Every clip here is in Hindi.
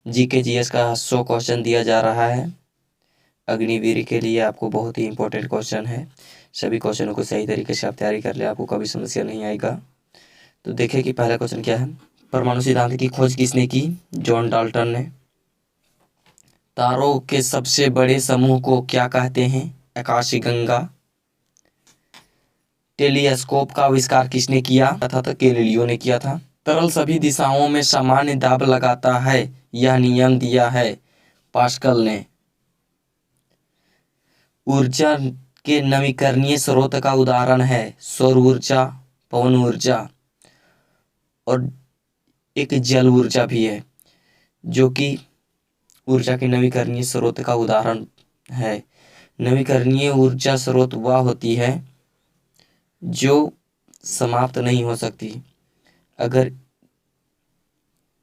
जीके जीएस का 100 क्वेश्चन दिया जा रहा है। अग्निवीर के लिए आपको बहुत ही इंपॉर्टेंट क्वेश्चन है। सभी क्वेश्चनों को सही तरीके से आप तैयारी कर ले, आपको कभी समस्या नहीं आएगा। तो देखिए कि पहला क्वेश्चन क्या है। परमाणु सिद्धांत की खोज किसने की? जॉन डाल्टन ने। तारों के सबसे बड़े समूह को क्या कहते हैं? आकाशगंगा। टेलीस्कोप का आविष्कार किसने किया था? तो गैलीलियो ने किया था। तरल सभी दिशाओं में सामान्य दाब लगाता है, यह नियम दिया है पास्कल ने। ऊर्जा के नवीकरणीय स्रोत का उदाहरण है सौर ऊर्जा, पवन ऊर्जा और एक जल ऊर्जा भी है, जो कि ऊर्जा के नवीकरणीय स्रोत का उदाहरण है। नवीकरणीय ऊर्जा स्रोत वह होती है जो समाप्त नहीं हो सकती। अगर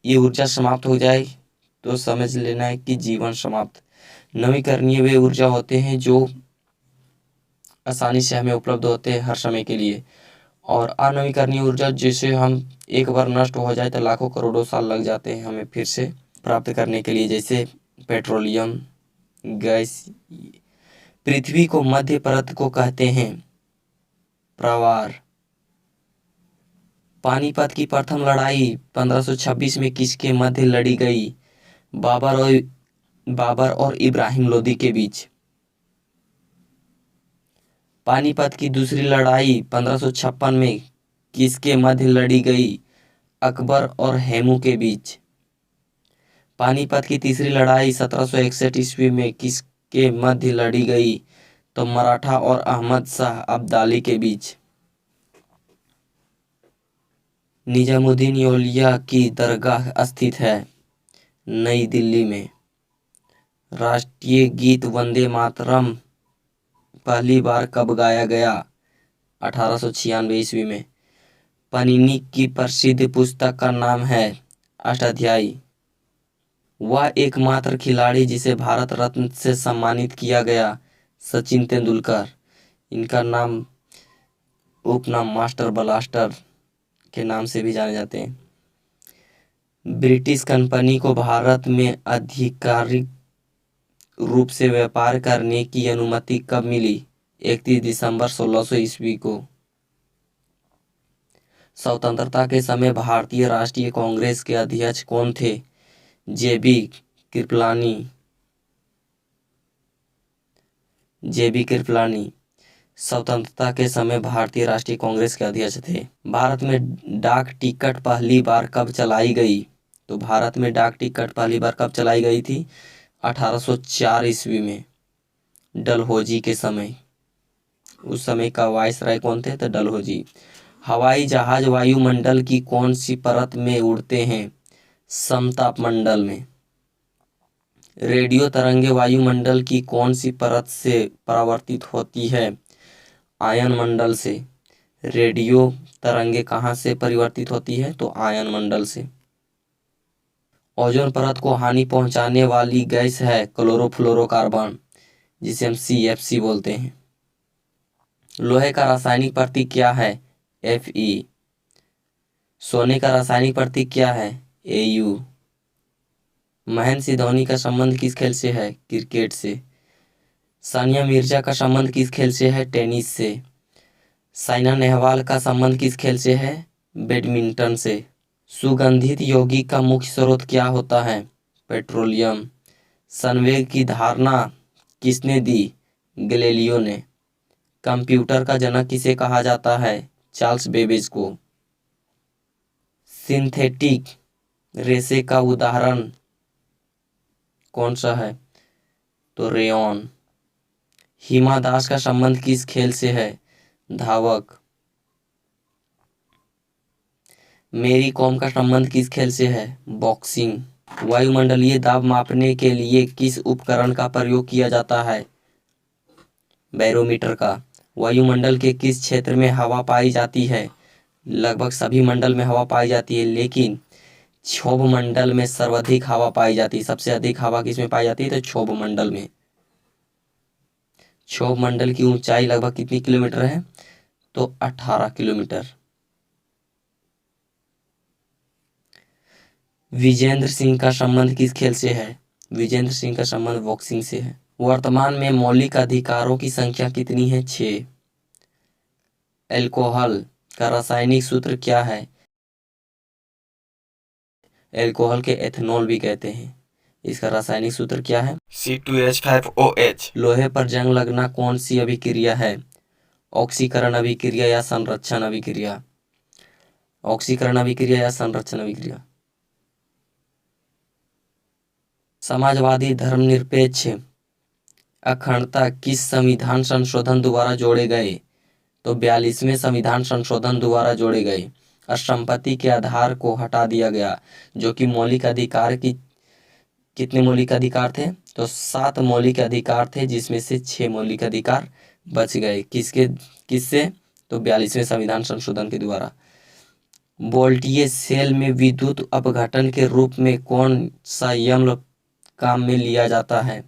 ये ऊर्जा समाप्त हो जाए तो समझ लेना है कि जीवन समाप्त। नवीकरणीय वे ऊर्जा होते हैं जो आसानी से हमें उपलब्ध होते हैं हर समय के लिए, और अनवीकरणीय ऊर्जा जिसे हम एक बार नष्ट हो जाए तो लाखों करोड़ों साल लग जाते हैं हमें फिर से प्राप्त करने के लिए, जैसे पेट्रोलियम गैस। पृथ्वी को मध्य परत को कहते हैं प्रवार। पानीपत की प्रथम लड़ाई 1526 में किसके मध्य लड़ी गई? बाबर और इब्राहिम लोदी के बीच। पानीपत की दूसरी लड़ाई 1556 में किसके मध्य लड़ी गई? अकबर और हेमू के बीच। पानीपत की तीसरी लड़ाई 1761 ईस्वी में किसके मध्य लड़ी गई? तो मराठा और अहमद शाह अब्दाली के बीच। निजामुद्दीन औलिया की दरगाह स्थित है नई दिल्ली में। राष्ट्रीय गीत वंदे मातरम पहली बार कब गाया गया? 1896 ईस्वी में। पनीनी की प्रसिद्ध पुस्तक का नाम है अष्टाध्यायी। वह एकमात्र खिलाड़ी जिसे भारत रत्न से सम्मानित किया गया? सचिन तेंदुलकर। इनका नाम उपनाम मास्टर ब्लास्टर के नाम से भी जाने जाते हैं। ब्रिटिश कंपनी को भारत में आधिकारिक रूप से व्यापार करने की अनुमति कब मिली? 31 दिसंबर 1600 ईस्वी को। स्वतंत्रता के समय भारतीय राष्ट्रीय कांग्रेस के अध्यक्ष कौन थे? जेबी कृपलानी। स्वतंत्रता के समय भारतीय राष्ट्रीय कांग्रेस के अध्यक्ष थे। भारत में डाक टिकट पहली बार कब चलाई गई? तो भारत में डाक टिकट पहली बार कब चलाई गई थी? 1804 ईस्वी में, डलहौजी के समय। उस समय का वायसराय कौन थे? तो डलहौजी। हवाई जहाज वायुमंडल की कौन सी परत में उड़ते हैं? समतापमंडल में। रेडियो तरंगे वायुमंडल की कौन सी परत से परावर्तित होती है? आयन मंडल से। रेडियो तरंगे कहाँ से परिवर्तित होती है? तो आयन मंडल से। ओजोन परत को हानि पहुंचाने वाली गैस है क्लोरोफ्लोरोकार्बन, जिसे हम CFC बोलते हैं। लोहे का रासायनिक प्रतीक क्या है? Fe। सोने का रासायनिक प्रतीक क्या है? Au। महेंद्र सिंह धोनी का संबंध किस खेल से है? क्रिकेट से। सानिया मिर्जा का संबंध किस खेल से है? टेनिस से। साइना नेहवाल का संबंध किस खेल से है? बैडमिंटन से। सुगंधित यौगिक का मुख्य स्रोत क्या होता है? पेट्रोलियम। संवेग की धारणा किसने दी? गैलीलियो ने। कंप्यूटर का जनक किसे कहा जाता है? चार्ल्स बेबेज को। सिंथेटिक रेशे का उदाहरण कौन सा है? तो रेयॉन। हिमा दास का संबंध किस खेल से है? धावक। मेरी कॉम का संबंध किस खेल से है? बॉक्सिंग। वायुमंडलीय दाब मापने के लिए किस उपकरण का प्रयोग किया जाता है? बैरोमीटर का। वायुमंडल के किस क्षेत्र में हवा पाई जाती है? लगभग सभी मंडल में हवा पाई जाती है, लेकिन क्षोभ मंडल में सर्वाधिक हवा पाई जाती है। सबसे अधिक हवा किसमें पाई जाती है? तो क्षोभ मंडल में। क्षोभ मंडल की ऊंचाई लगभग कितनी किलोमीटर है? तो 18 किलोमीटर। विजेंद्र सिंह का संबंध किस खेल से है? विजेंद्र सिंह का संबंध बॉक्सिंग से है। वर्तमान में मौलिक अधिकारों की संख्या कितनी है? 6। एल्कोहल का रासायनिक सूत्र क्या है? एल्कोहल के एथेनॉल भी कहते हैं। इसका रासायनिक सूत्र क्या है? C2H5OH। लोहे पर जंग लगना कौन सी अभिक्रिया है? ऑक्सीकरण अभिक्रिया या संरक्षण अभिक्रिया? ऑक्सीकरण अभिक्रिया या संरक्षण अभिक्रिया? समाजवादी धर्मनिरपेक्ष अखंडता किस संविधान संशोधन द्वारा जोड़े गए? तो 42वें संविधान संशोधन द्वारा जोड़े गए। और संपत्ति के आधार को हटा दिया गया, जो कि मौलिक अधिकार की कितने मौलिक अधिकार थे? तो 7 मौलिक अधिकार थे, जिसमें से 6 मौलिक अधिकार बच गए। किससे? तो 42वें संविधान संशोधन के द्वारा। वोल्टीय सेल में विद्युत अपघटन के रूप में कौन सा यम्ल काम में लिया जाता है?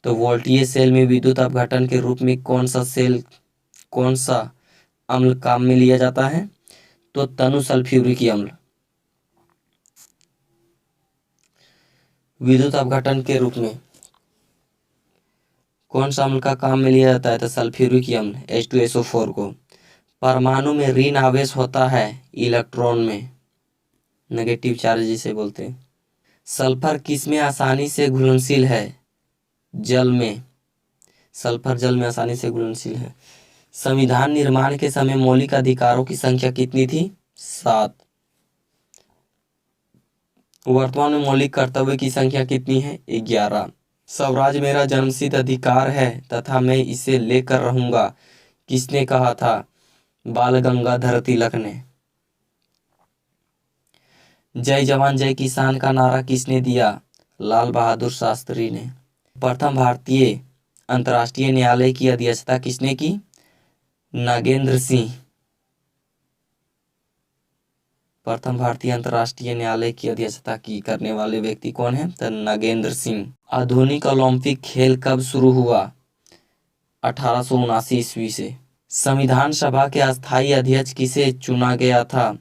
तो वोल्टीय सेल में विद्युत अपघटन के रूप में कौन सा अम्ल काम में लिया जाता है? तो तनु सल्फ्यूरिक अम्ल। विद्युत अपघटन के रूप में कौन सा अम्ल का काम में लिया जाता है? तो सल्फ्यूरिक अम्ल H2SO4 को। परमाणु में ऋण आवेश होता है इलेक्ट्रॉन में, नेगेटिव चार्ज जिसे बोलते हैं। सल्फर किस में आसानी से घुलनशील है? जल में। सल्फर जल में आसानी से घुलनशील है। संविधान निर्माण के समय मौलिक अधिकारों की संख्या कितनी थी? 7। वर्तमान में मौलिक कर्तव्य की संख्या कितनी है? 11। स्वराज मेरा जन्मसिद्ध अधिकार है तथा मैं इसे लेकर रहूंगा, किसने कहा था? बाल गंगाधर तिलक ने। जय जवान जय किसान का नारा किसने दिया? लाल बहादुर शास्त्री ने। प्रथम भारतीय अंतर्राष्ट्रीय न्यायालय की अध्यक्षता किसने की? नागेंद्र सिंह। प्रथम भारतीय अंतर्राष्ट्रीय न्यायालय की अध्यक्षता की करने वाले व्यक्ति कौन है? तो नागेंद्र सिंह। आधुनिक ओलंपिक खेल कब शुरू हुआ? 1879 ईस्वी से। संविधान सभा के अस्थायी अध्यक्ष किसे चुना गया था?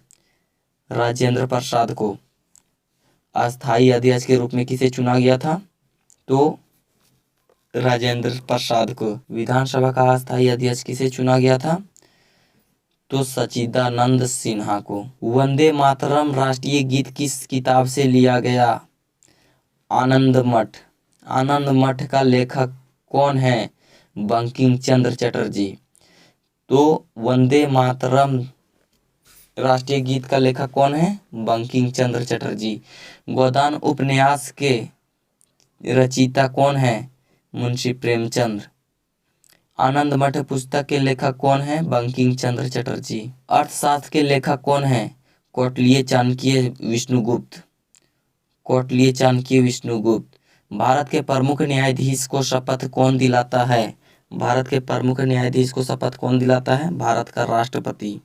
राजेंद्र प्रसाद को। अस्थायी अध्यक्ष के रूप में किसे चुना गया था? तो राजेंद्र प्रसाद को। विधानसभा का अस्थायी अध्यक्ष किसे चुना गया था? तो सच्चिदानंद सिन्हा को। वंदे मातरम राष्ट्रीय गीत किस किताब से लिया गया? आनंद मठ। आनंद मठ का लेखक कौन है? बंकिम चंद्र चटर्जी। तो वंदे मातरम राष्ट्रीय गीत का लेखक कौन है? बंकिम चंद्र चटर्जी। गोदान उपन्यास के रचयिता कौन है? मुंशी प्रेमचंद। आनंद मठ पुस्तक के लेखक कौन है? बंकिम चंद्र चटर्जी। अर्थशास्त्र के लेखक कौन है? कौटिल्य चाणक्य विष्णुगुप्त। कौटिल्य चाणक्य विष्णुगुप्त। भारत के प्रमुख न्यायाधीश को शपथ कौन दिलाता है? भारत के प्रमुख न्यायाधीश को शपथ कौन दिलाता है? भारत का राष्ट्रपति।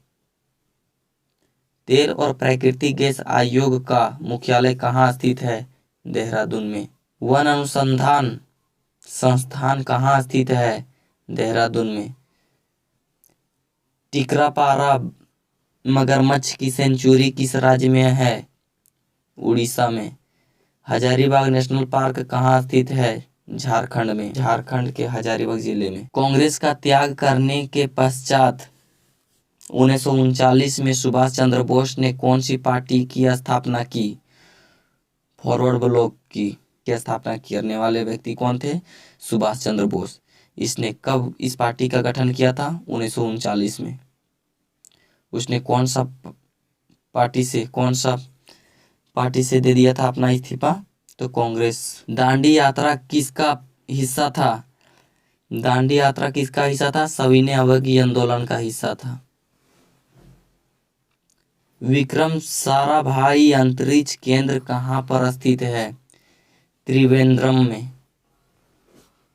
तेल और प्राकृतिक गैस आयोग का मुख्यालय कहाँ स्थित है? देहरादून में। वन अनुसंधान संस्थान कहाँ स्थित है? देहरादून में। टिकरापारा मगरमच्छ की सेंचुरी किस राज्य में है? उड़ीसा में। हजारीबाग नेशनल पार्क कहाँ स्थित है? झारखंड में। झारखंड के हजारीबाग जिले में। कांग्रेस का त्याग करने के पश्चात 1939 में सुभाष चंद्र बोस ने कौन सी पार्टी की स्थापना की? फॉरवर्ड ब्लॉक की स्थापना करने वाले व्यक्ति कौन थे? सुभाष चंद्र बोस। इसने कब इस पार्टी का गठन किया था? 1939 में। उसने कौन सा पार्टी से दे दिया था अपना इस्तीफा? तो कांग्रेस। दांडी यात्रा किसका हिस्सा था? दांडी यात्रा किसका हिस्सा था? सविनय अवज्ञा आंदोलन का हिस्सा था। विक्रम साराभाई अंतरिक्ष केंद्र कहाँ पर स्थित है? त्रिवेंद्रम में।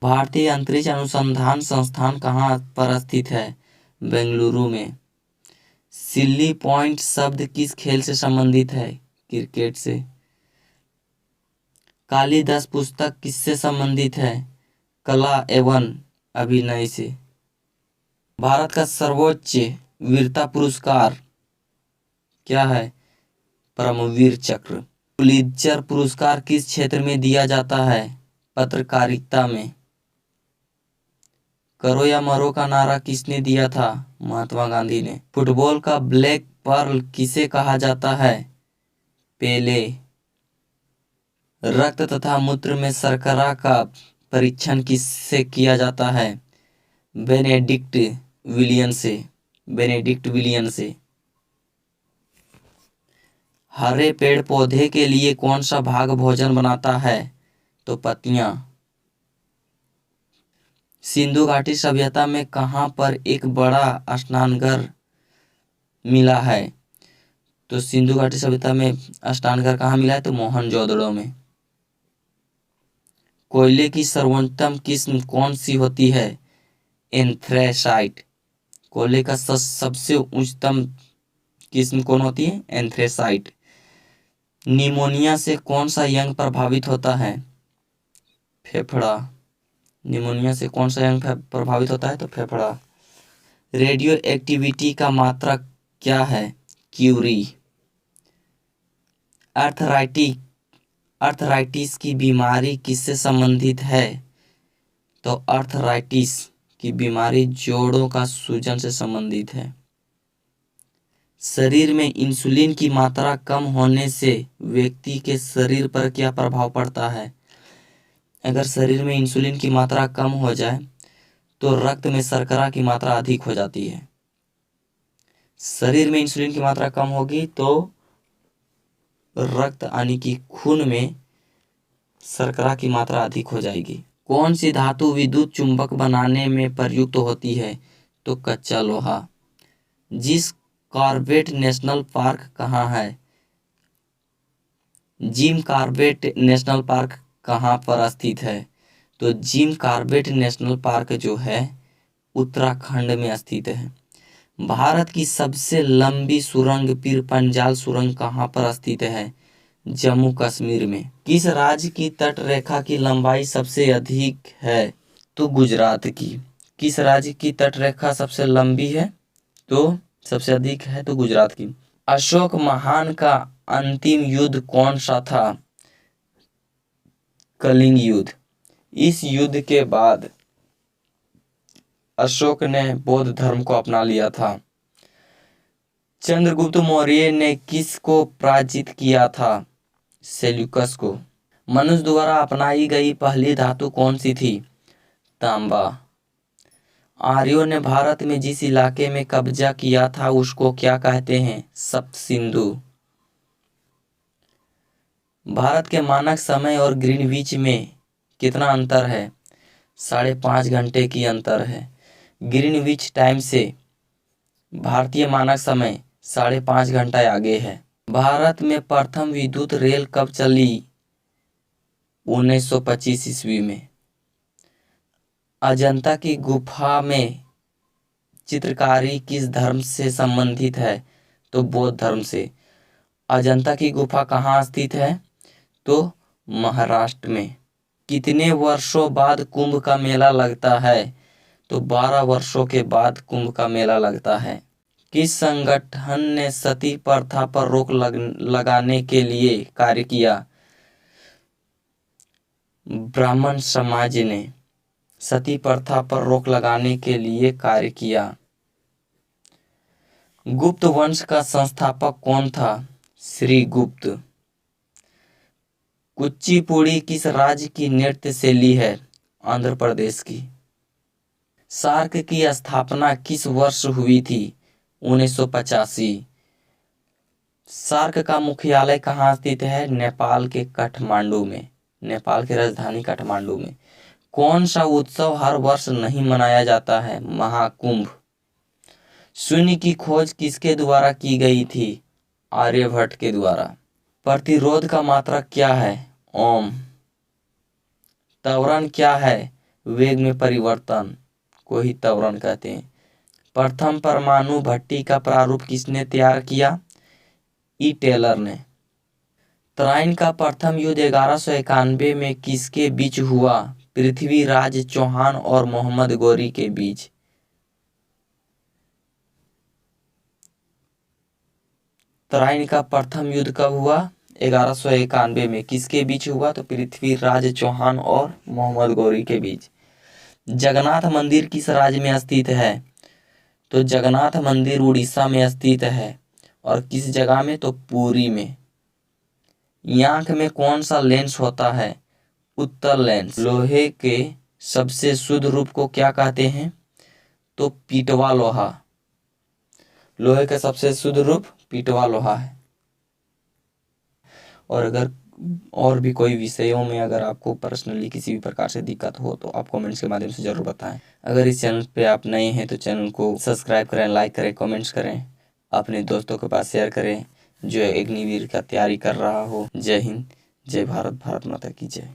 भारतीय अंतरिक्ष अनुसंधान संस्थान कहाँ पर स्थित है? बेंगलुरु में। सिल्ली पॉइंट शब्द किस खेल से संबंधित है? क्रिकेट से। कालिदास पुस्तक किससे संबंधित है? कला एवं अभिनय से। भारत का सर्वोच्च वीरता पुरस्कार क्या है? परमवीर चक्र। पुलित्जर पुरस्कार किस क्षेत्र में दिया जाता है? पत्रकारिता में। करो या मरो का नारा किसने दिया था? महात्मा गांधी ने। फुटबॉल का ब्लैक पर्ल किसे कहा जाता है? पेले। रक्त तथा मूत्र में शर्करा का परीक्षण किससे किया जाता है? बेनेडिक्ट विलियन से। बेनेडिक्ट विलियन से। हरे पेड़ पौधे के लिए कौन सा भाग भोजन बनाता है? तो पत्तियां। सिंधु घाटी सभ्यता में कहाँ पर एक बड़ा स्नानघर मिला है? तो सिंधु घाटी सभ्यता में स्नानघर कहाँ मिला है? तो मोहनजोदड़ो में। कोयले की सर्वोत्तम किस्म कौन सी होती है? एंथ्रेसाइट। कोयले का सबसे उच्चतम किस्म कौन होती है? एंथ्रेसाइट। निमोनिया से कौन सा यंग प्रभावित होता है? फेफड़ा। निमोनिया से कौन सा यंग प्रभावित होता है? तो फेफड़ा। रेडियो एक्टिविटी का मात्रक क्या है? क्यूरी। अर्थराइटिस की बीमारी किससे संबंधित है? तो अर्थराइटिस की बीमारी जोड़ों का सूजन से संबंधित है। शरीर में इंसुलिन की मात्रा कम होने से व्यक्ति के शरीर पर क्या प्रभाव पड़ता है? अगर शरीर में इंसुलिन की मात्रा कम हो जाए तो रक्त में शर्करा की मात्रा अधिक हो जाती है। शरीर में इंसुलिन की मात्रा कम होगी तो रक्त यानी कि खून में शर्करा की मात्रा अधिक हो जाएगी। कौन सी धातु विद्युत चुंबक बनाने में प्रयुक्त होती है? तो कच्चा लोहा। जिस कॉर्बेट नेशनल पार्क कहाँ है? जिम कॉर्बेट नेशनल पार्क कहाँ पर स्थित है? तो जिम कॉर्बेट नेशनल पार्क जो है उत्तराखंड में स्थित है। भारत की सबसे लंबी सुरंग पीर पंजाल सुरंग कहाँ पर स्थित है? जम्मू कश्मीर में। किस राज्य की तट रेखा की लंबाई सबसे अधिक है? तो गुजरात की। किस राज्य की तट रेखा सबसे लंबी है? तो सबसे अधिक है तो गुजरात की। अशोक महान का अंतिम युद्ध कौन सा था? कलिंग युद्ध। इस युद्ध के बाद अशोक ने बौद्ध धर्म को अपना लिया था। चंद्रगुप्त मौर्य ने किसको पराजित किया था? सेल्यूकस को। मनुष्य द्वारा अपनाई गई पहली धातु कौन सी थी? तांबा। आर्यों ने भारत में जिस इलाके में कब्जा किया था उसको क्या कहते हैं? सप्त सिंधु। भारत के मानक समय और ग्रीनविच में कितना अंतर है? 5.5 घंटे की अंतर है। ग्रीनविच टाइम से भारतीय मानक समय 5.5 घंटा आगे है। भारत में प्रथम विद्युत रेल कब चली? 1925 ईस्वी में। अजंता की गुफा में चित्रकारी किस धर्म से संबंधित है? तो बौद्ध धर्म से। अजंता की गुफा कहाँ स्थित है? तो महाराष्ट्र में। कितने वर्षों बाद कुंभ का मेला लगता है? तो 12 वर्षों के बाद कुंभ का मेला लगता है। किस संगठन ने सती प्रथा पर रोक लगाने के लिए कार्य किया? ब्राह्मण समाज ने सती प्रथा पर रोक लगाने के लिए कार्य किया। गुप्त वंश का संस्थापक कौन था? श्री गुप्त। कुचिपुड़ी किस राज्य की नृत्य शैली है? आंध्र प्रदेश की। सार्क की स्थापना किस वर्ष हुई थी? 1985। सार्क का मुख्यालय कहाँ स्थित है? नेपाल के काठमांडू में। नेपाल की राजधानी काठमांडू में। कौन सा उत्सव हर वर्ष नहीं मनाया जाता है? महाकुंभ। शून्य की खोज किसके द्वारा की गई थी? आर्यभट्ट के द्वारा। प्रतिरोध का मात्रक क्या है? ओम। त्वरण क्या है? वेग में परिवर्तन को ही त्वरण कहते हैं। प्रथम परमाणु भट्टी का प्रारूप किसने तैयार किया? ई टेलर ने। तराइन का प्रथम युद्ध 1191 में किसके बीच हुआ? पृथ्वीराज चौहान और मोहम्मद गौरी के बीच। तराइन का प्रथम युद्ध कब हुआ? 1191 में किसके बीच हुआ? तो पृथ्वीराज चौहान और मोहम्मद गौरी के बीच। जगन्नाथ मंदिर किस राज्य में स्थित है? तो जगन्नाथ मंदिर उड़ीसा में स्थित है। और किस जगह में? तो पुरी में। आंख में कौन सा लेंस होता है? उत्तल लेंस। लोहे के सबसे शुद्ध रूप को क्या कहते हैं? तो पीटवा लोहा। लोहे का सबसे शुद्ध रूप पीटवा लोहा है। और अगर और भी कोई विषयों में अगर आपको पर्सनली किसी भी प्रकार से दिक्कत हो तो आप कमेंट्स के माध्यम से ज़रूर बताएं। अगर इस चैनल पे आप नए हैं तो चैनल को सब्सक्राइब करें, लाइक करें, कमेंट्स करें, अपने दोस्तों के पास शेयर करें जो अग्निवीर का तैयारी कर रहा हो। जय हिंद, जय भारत, भारत माता की जय।